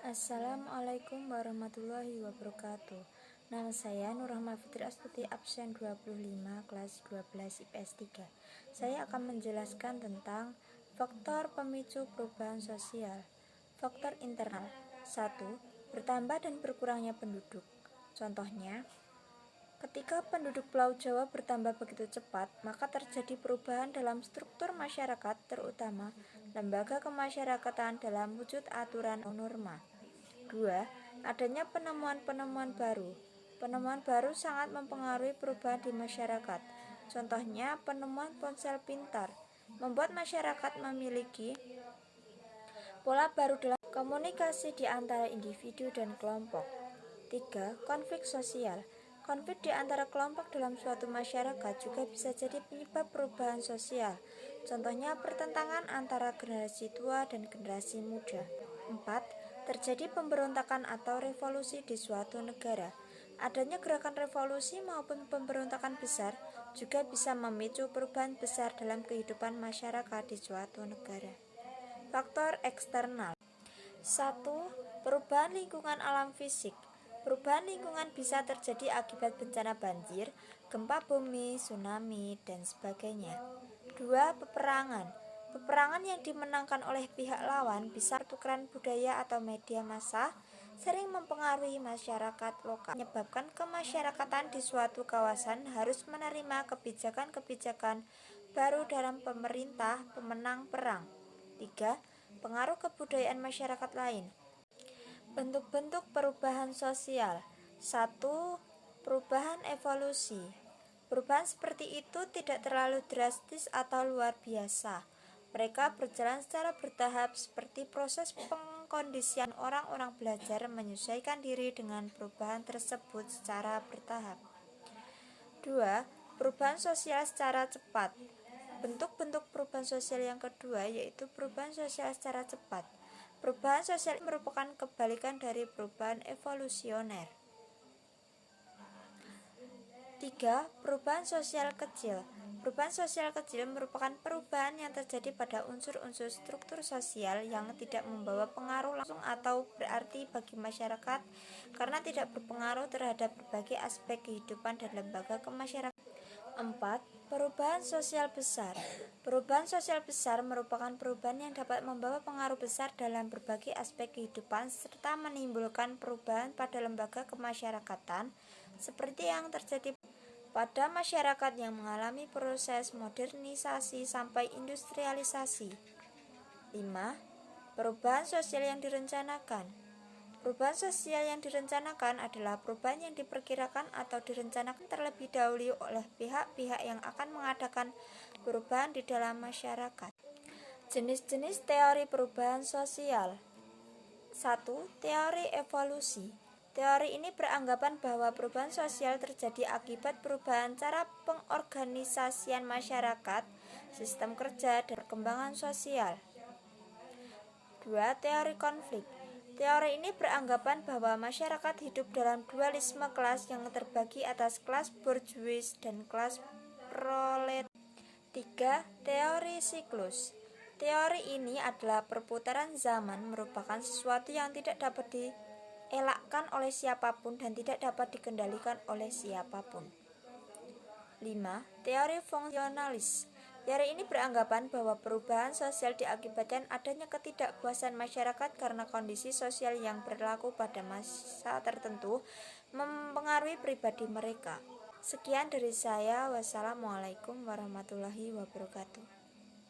Assalamualaikum warahmatullahi wabarakatuh. Nama saya Nur Rahma Fitri Astuti, absen 25, kelas 12 IPS 3. Saya akan menjelaskan tentang faktor pemicu perubahan sosial. Faktor internal. 1. Bertambah dan berkurangnya penduduk. Contohnya, ketika penduduk Pulau Jawa bertambah begitu cepat, maka terjadi perubahan dalam struktur masyarakat, terutama lembaga kemasyarakatan dalam wujud aturan norma. 2. Adanya penemuan-penemuan baru. Penemuan baru sangat mempengaruhi perubahan di masyarakat. Contohnya, penemuan ponsel pintar membuat masyarakat memiliki pola baru dalam komunikasi di antara individu dan kelompok. 3. Konflik sosial. Konflik di antara kelompok dalam suatu masyarakat juga bisa jadi penyebab perubahan sosial. Contohnya, pertentangan antara generasi tua dan generasi muda. 4. Terjadi pemberontakan atau revolusi di suatu negara. Adanya gerakan revolusi maupun pemberontakan besar juga bisa memicu perubahan besar dalam kehidupan masyarakat di suatu negara. Faktor eksternal. 1. Perubahan lingkungan alam fisik. Perubahan lingkungan bisa terjadi akibat bencana banjir, gempa bumi, tsunami, dan sebagainya. 2. Peperangan. Peperangan yang dimenangkan oleh pihak lawan bisa pertukaran budaya atau media massa, sering mempengaruhi masyarakat lokal, menyebabkan kemasyarakatan di suatu kawasan harus menerima kebijakan-kebijakan baru dalam pemerintah pemenang perang. 3. Pengaruh kebudayaan masyarakat lain. Bentuk-bentuk perubahan sosial. 1. Perubahan evolusi. Perubahan seperti itu tidak terlalu drastis atau luar biasa. Mereka berjalan secara bertahap seperti proses pengkondisian orang-orang belajar menyesuaikan diri dengan perubahan tersebut secara bertahap. 2. Perubahan sosial secara cepat. Bentuk-bentuk perubahan sosial yang kedua yaitu perubahan sosial secara cepat. Perubahan sosial merupakan kebalikan dari perubahan evolusioner. 3. Perubahan sosial kecil. Perubahan sosial kecil merupakan perubahan yang terjadi pada unsur-unsur struktur sosial yang tidak membawa pengaruh langsung atau berarti bagi masyarakat karena tidak berpengaruh terhadap berbagai aspek kehidupan dan lembaga kemasyarakatan. 4. Perubahan sosial besar. Perubahan sosial besar merupakan perubahan yang dapat membawa pengaruh besar dalam berbagai aspek kehidupan serta menimbulkan perubahan pada lembaga kemasyarakatan seperti yang terjadi pada masyarakat yang mengalami proses modernisasi sampai industrialisasi. 5. Perubahan sosial yang direncanakan. Perubahan sosial yang direncanakan adalah perubahan yang diperkirakan atau direncanakan terlebih dahulu oleh pihak-pihak yang akan mengadakan perubahan di dalam masyarakat. Jenis-jenis teori perubahan sosial. 1. Teori evolusi. Teori ini beranggapan bahwa perubahan sosial terjadi akibat perubahan cara pengorganisasian masyarakat, sistem kerja, dan perkembangan sosial. 2. Teori konflik. Teori ini beranggapan bahwa masyarakat hidup dalam dualisme kelas yang terbagi atas kelas borjuis dan kelas prolet. 3. Teori siklus. Teori ini adalah perputaran zaman merupakan sesuatu yang tidak dapat dielakkan oleh siapapun dan tidak dapat dikendalikan oleh siapapun. 5. Teori fungsionalis. Teori ini beranggapan bahwa perubahan sosial diakibatkan adanya ketidakpuasan masyarakat karena kondisi sosial yang berlaku pada masa tertentu mempengaruhi pribadi mereka. Sekian dari saya. Wassalamualaikum warahmatullahi wabarakatuh.